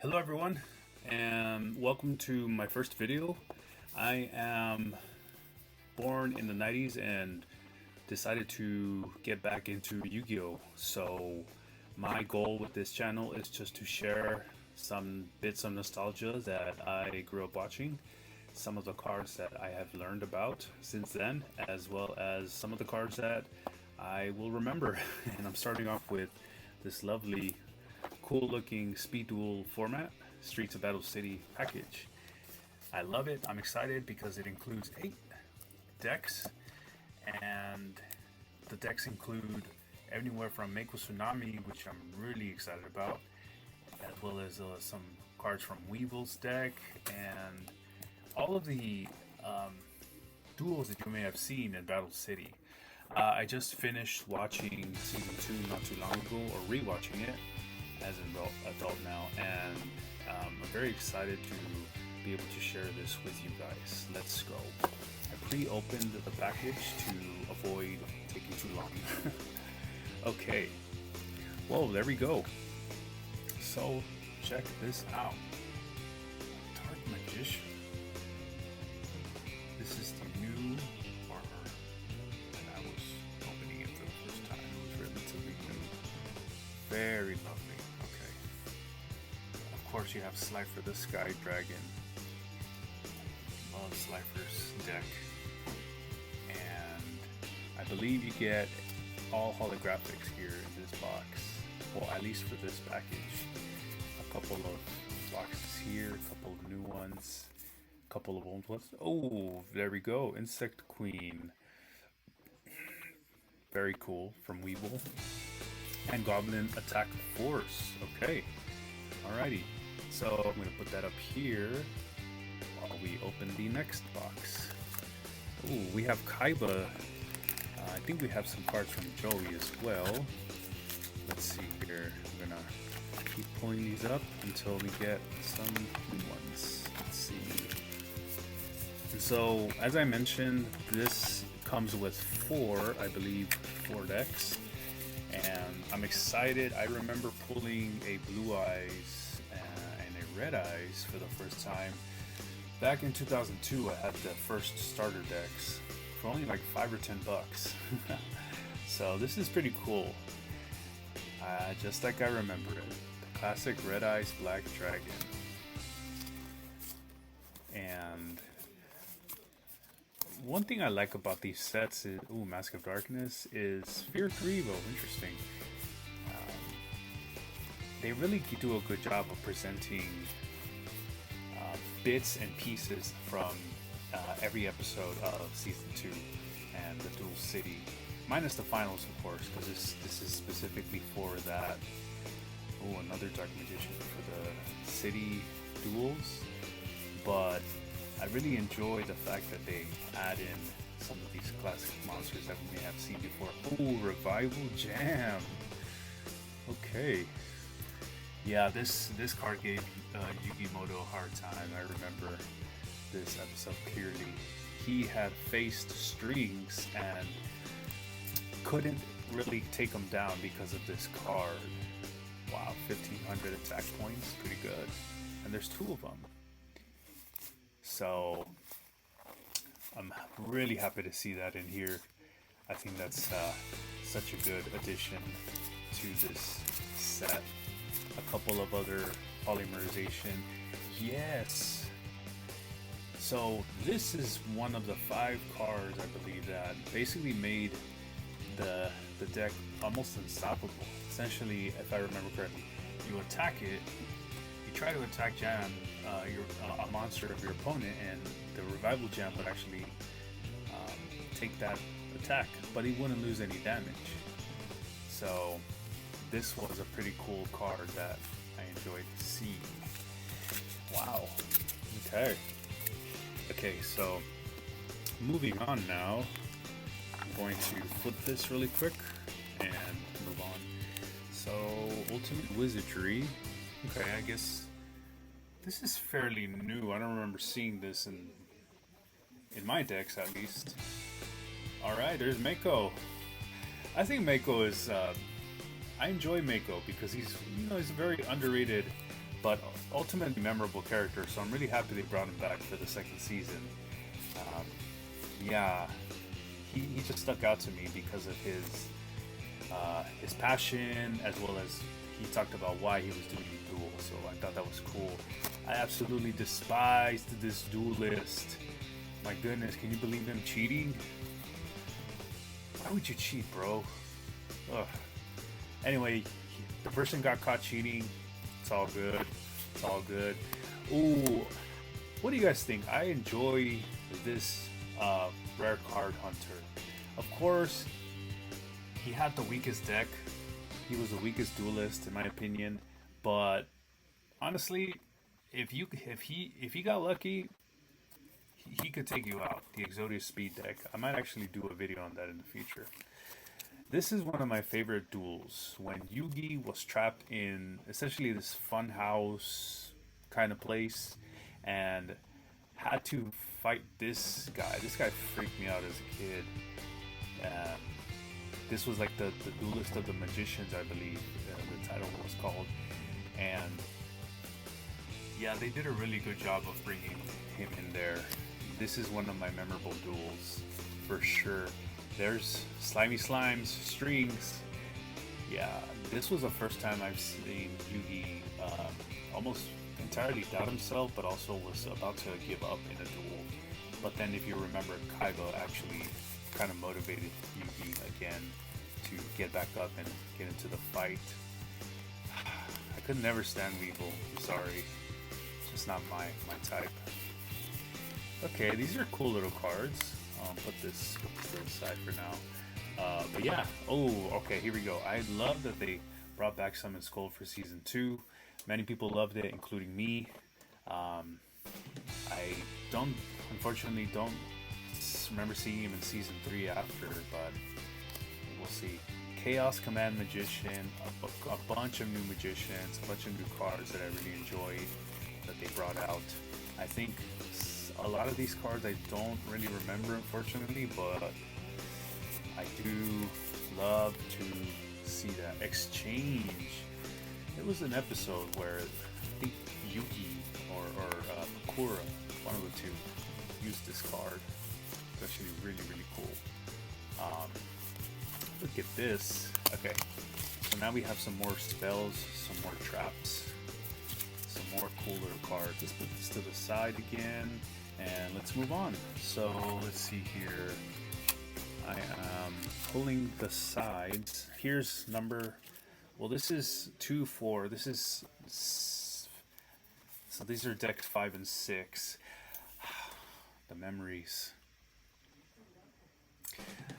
Hello everyone, and welcome to my first video. I am born in the 90s and decided to get back into Yu-Gi-Oh! So my goal with this channel is just to share some bits of nostalgia that I grew up watching, some of the cards that I have learned about since then, as well as some of the cards that I will remember. And I'm starting off with this lovely cool looking Speed Duel format, Streets of Battle City package. I love it. I'm excited because it includes 8 decks, and the decks include anywhere from Mako Tsunami, which I'm really excited about, as well as some cards from Weevil's deck, and all of the duels that you may have seen in Battle City. I just finished watching season 2 not too long ago, or rewatching it as an adult now, and I'm very excited to be able to share this with you guys. Let's go. I pre-opened the package to avoid taking too long. Okay, well, there we go. So check this out. Dark Magician. This is the new armor, and I was opening it for the first time. It was relatively new. Very lovely. Of course, you have Slifer the Sky Dragon. Love Slifer's deck. And I believe you get all holographics here in this box. Well, at least for this package. A couple of boxes here, a couple of new ones, a couple of old ones. Oh, there we go. Insect Queen. Very cool, from Weevil. And Goblin Attack Force. Okay. Alrighty. So I'm going to put that up here while we open the next box. Ooh, we have Kaiba. I think we have some cards from Joey as well. Let's see here. I'm going to keep pulling these up until we get some new ones. Let's see. And so, as I mentioned, this comes with 4, I believe, 4 decks. And I'm excited. I remember pulling a Blue Eyes and a Red Eyes for the first time back in 2002. I had the first starter decks for only like $5 or $10. So this is pretty cool. Just like I remember it. The classic Red Eyes Black Dragon. And one thing I like about these sets is, Mask of Darkness, is Fear 3 Evo. Interesting. They really do a good job of presenting bits and pieces from every episode of Season 2 and the Duel City. Minus the finals, of course, because this is specifically for that. Oh, another Dark Magician for the City duels. But I really enjoy the fact that they add in some of these classic monsters that we may have seen before. Oh, Revival Jam. Okay. Yeah, this card gave Yugi Moto a hard time. I remember this episode clearly. He had faced strings and couldn't really take them down because of this card. Wow, 1500 attack points, pretty good. And there's 2 of them. So I'm really happy to see that in here. I think that's such a good addition to this set. A couple of other polymerization. Yes. So this is one of the 5 cards, I believe, that basically made the deck almost unstoppable. Essentially, if I remember correctly, you attack it, you try to attack Jam, a monster of your opponent, and the Revival Jam would actually take that attack, but he wouldn't lose any damage. So this was a pretty cool card that I enjoyed seeing. Wow. Okay. Okay, so moving on now. I'm going to flip this really quick and move on. So, Ultimate Wizardry. Okay, I guess this is fairly new. I don't remember seeing this in my decks, at least. Alright, there's Mako. I think Mako is I enjoy Mako because he's a very underrated but ultimately memorable character. So I'm really happy they brought him back for the second season. Um, yeah, he just stuck out to me because of his passion, as well as he talked about why he was doing the duel. So I thought that was cool. I absolutely despised this duelist. My goodness, can you believe him cheating? Why would you cheat, bro? Ugh. Anyway, the person got caught cheating. It's all good. It's all good. Ooh, what do you guys think? I enjoy this rare card hunter. Of course, he had the weakest deck. He was the weakest duelist, in my opinion. But honestly, if he got lucky, he could take you out. The Exodia Speed deck. I might actually do a video on that in the future. This is one of my favorite duels. When Yugi was trapped in essentially this funhouse kind of place and had to fight this guy. This guy freaked me out as a kid. Um, this was like the duelist of the magicians, I believe the title was called. And yeah, they did a really good job of bringing him in there. This is one of my memorable duels for sure. There's Slimy Slimes, Strings. Yeah, this was the first time I've seen Yugi almost entirely doubt himself, but also was about to give up in a duel. But then, if you remember, Kaiba actually kind of motivated Yugi again to get back up and get into the fight. I could never stand Weevil. I'm sorry, it's just not my type. Okay, these are cool little cards. Put this to the side for now. But yeah, oh, okay, here we go. I love that they brought back Summon Skull for Season 2. Many people loved it, including me. I unfortunately don't remember seeing him in Season 3 after, but we'll see. Chaos Command Magician, a bunch of new magicians, a bunch of new cards that I really enjoyed that they brought out. I think a lot of these cards I don't really remember, unfortunately, but I do love to see that exchange. There was an episode where I think Yuki or Pakura, one of the two, used this card. It's actually really, really cool. Look at this. Okay, so now we have some more spells, some more traps, some more cooler cards. Let's put this to the side again. And let's move on. So let's see here. I am pulling the sides. Here's number. Well, this is 2, 4. This is. So these are decks 5 and 6. The memories.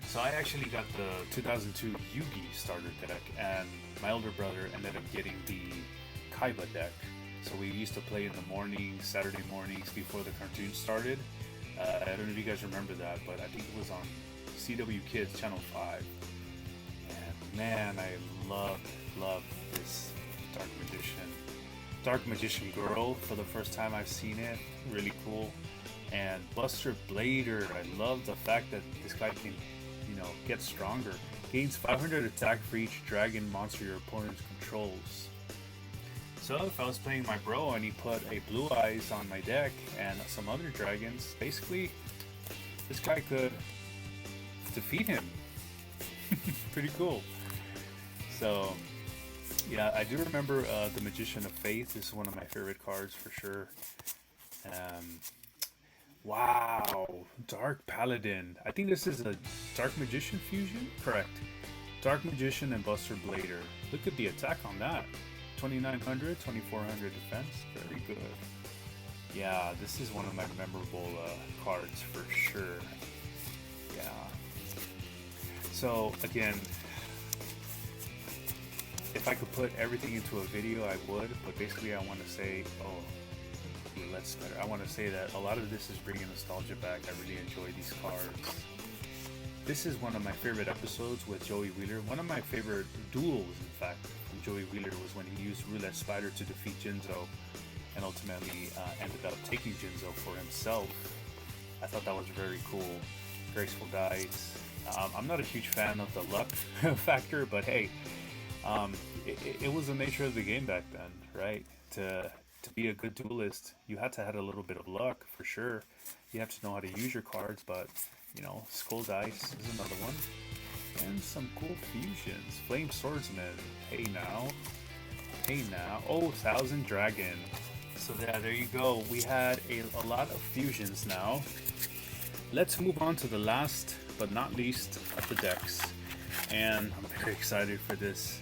So I actually got the 2002 Yugi starter deck, and my older brother ended up getting the Kaiba deck. So we used to play in the mornings, Saturday mornings before the cartoon started. I don't know if you guys remember that, but I think it was on CW Kids Channel 5. And man, I love this Dark Magician Girl for the first time I've seen it. Really cool. And Buster Blader, I love the fact that this guy can, get stronger. Gains 500 attack for each dragon monster your opponent controls. So if I was playing my bro and he put a Blue Eyes on my deck and some other dragons, basically this guy could defeat him. Pretty cool. So yeah, I do remember the Magician of Faith. This is one of my favorite cards for sure. Wow, Dark Paladin. I think this is a Dark Magician fusion? Correct. Dark Magician and Buster Blader. Look at the attack on that. 2900, 2400 defense. Very good. Yeah, this is one of my memorable cards for sure. Yeah. So again, if I could put everything into a video, I would. But basically, I want to say, let's better. I want to say that a lot of this is bringing nostalgia back. I really enjoy these cards. This is one of my favorite episodes with Joey Wheeler. One of my favorite duels, in fact, from Joey Wheeler was when he used Roulette Spider to defeat Jinzo and ultimately ended up taking Jinzo for himself. I thought that was very cool. Graceful dice. I'm not a huge fan of the luck factor, but hey, it was the nature of the game back then, right? to be a good duelist, you have to have a little bit of luck for sure. You have to know how to use your cards, but you know, Skull Dice is another one. And some cool fusions. Flame Swordsman. Hey now. Hey now. Oh, Thousand Dragon. So yeah, there you go. We had a lot of fusions now. Let's move on to the last but not least of the decks. And I'm very excited for this.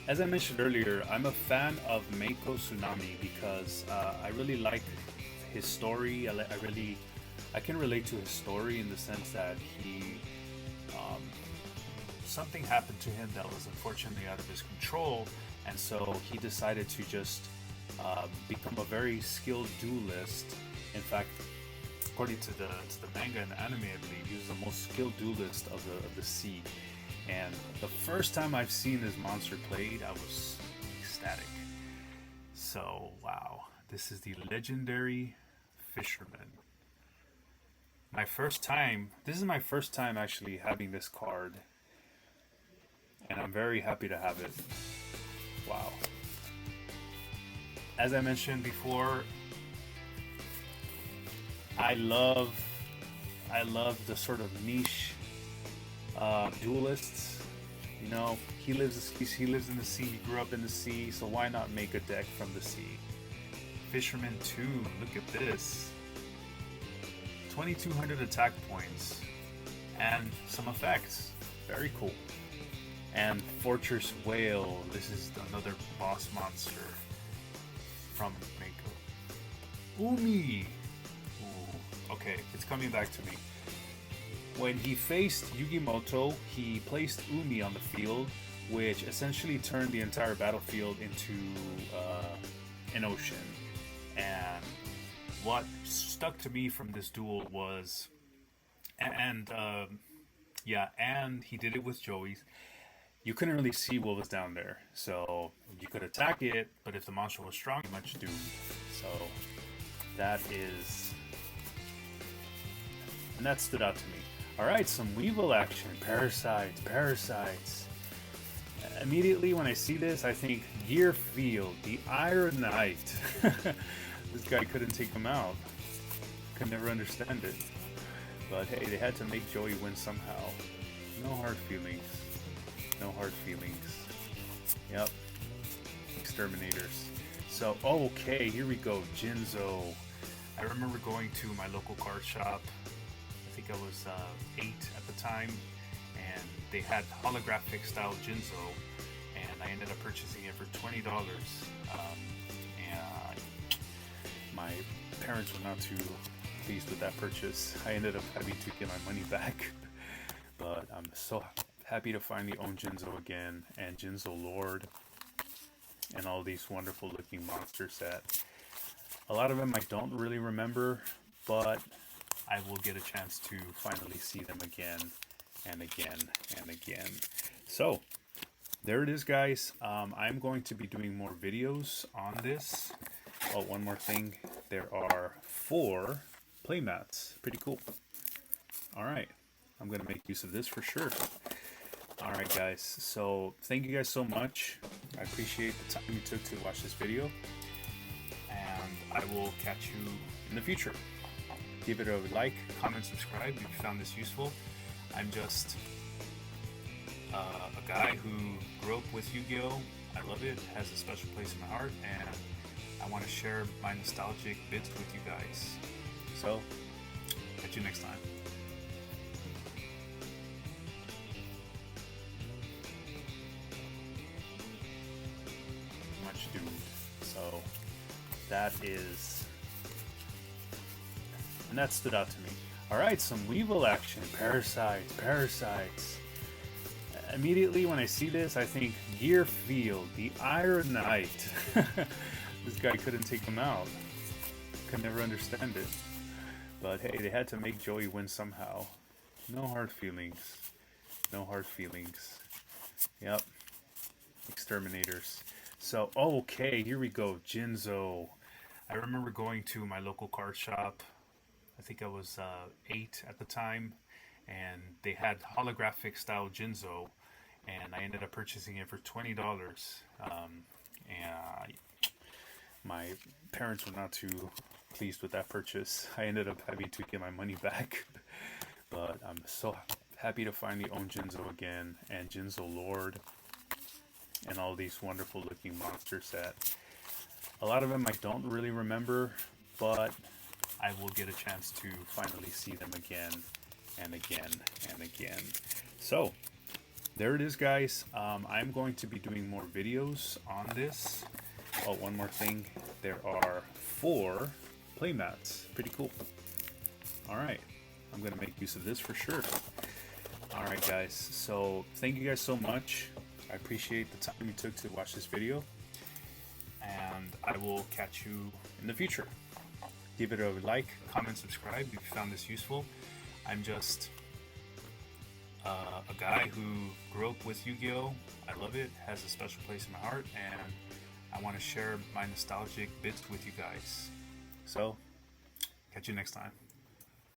As I mentioned earlier, I'm a fan of Meiko Tsunami because I really like his story. I can relate to his story in the sense that something happened to him that was unfortunately out of his control, and so he decided to just become a very skilled duelist. In fact, according to the manga and the anime, I believe he was the most skilled duelist of the sea. And the first time I've seen this monster played, I was ecstatic. So wow, this is the legendary Fisherman. This is my first time actually having this card, and I'm very happy to have it. Wow. As I mentioned before, I love the sort of niche duelists. You know, he lives in the sea, he grew up in the sea, so why not make a deck from the sea? Fisherman 2, look at this. 2200 attack points and some effects. Very cool. And Fortress Whale, this is another boss monster from Meiko. Umi! Ooh, okay, it's coming back to me. When he faced Yugimoto, he placed Umi on the field, which essentially turned the entire battlefield into an ocean. And what stuck to me from this duel was, and he did it with Joey's. You couldn't really see what was down there, so you could attack it, but if the monster was strong, you much doomed. So that stood out to me. All right, some Weevil action. Parasites. Immediately when I see this, I think Gear Field, the Iron Knight. This guy couldn't take him out. Could never understand it. But hey, they had to make Joey win somehow. No hard feelings. No hard feelings. Yep. Exterminators. So, okay, here we go. Jinzo. I remember going to my local card shop. I think I was 8 at the time, and they had holographic style Jinzo, and I ended up purchasing it for $20. And my parents were not too pleased with that purchase. I ended up having to get my money back, but I'm so happy to finally own Jinzo again, and Jinzo Lord, and all these wonderful looking monsters that a lot of them I don't really remember, but I will get a chance to finally see them again and again and again. So there it is, guys. I'm going to be doing more videos on this. Oh, one more thing. There are 4 playmats. Pretty cool. All right. I'm going to make use of this for sure. All right, guys. So thank you guys so much. I appreciate the time you took to watch this video. And I will catch you in the future. Give it a like, comment, subscribe if you found this useful. I'm just a guy who grew up with Yu-Gi-Oh! I love it. It has a special place in my heart, and I want to share my nostalgic bits with you guys. So, catch you next time. Much doomed. So, that stood out to me. All right, some Weevil action. Parasites. Immediately when I see this, I think Gear Field, the Iron Knight. This guy couldn't take him out. Could never understand it. But hey, they had to make Joey win somehow. No hard feelings. No hard feelings. Yep. Exterminators. So, okay, here we go. Jinzo. I remember going to my local card shop. I think I was 8 at the time, and they had holographic style Jinzo, and I ended up purchasing it for $20. And my parents were not too pleased with that purchase. I ended up having to get my money back. But I'm so happy to finally own Jinzo again, and Jinzo Lord, and all these wonderful looking monsters that a lot of them I don't really remember, but I will get a chance to finally see them again and again and again. So there it is, guys. I'm going to be doing more videos on this. Oh, one more thing. There are 4 playmats. Pretty cool. Alright. I'm going to make use of this for sure. Alright, guys. So thank you guys so much. I appreciate the time you took to watch this video. And I will catch you in the future. Give it a like, comment, subscribe if you found this useful. I'm just a guy who grew up with Yu-Gi-Oh! I love it, has a special place in my heart, and I want to share my nostalgic bits with you guys. So, catch you next time.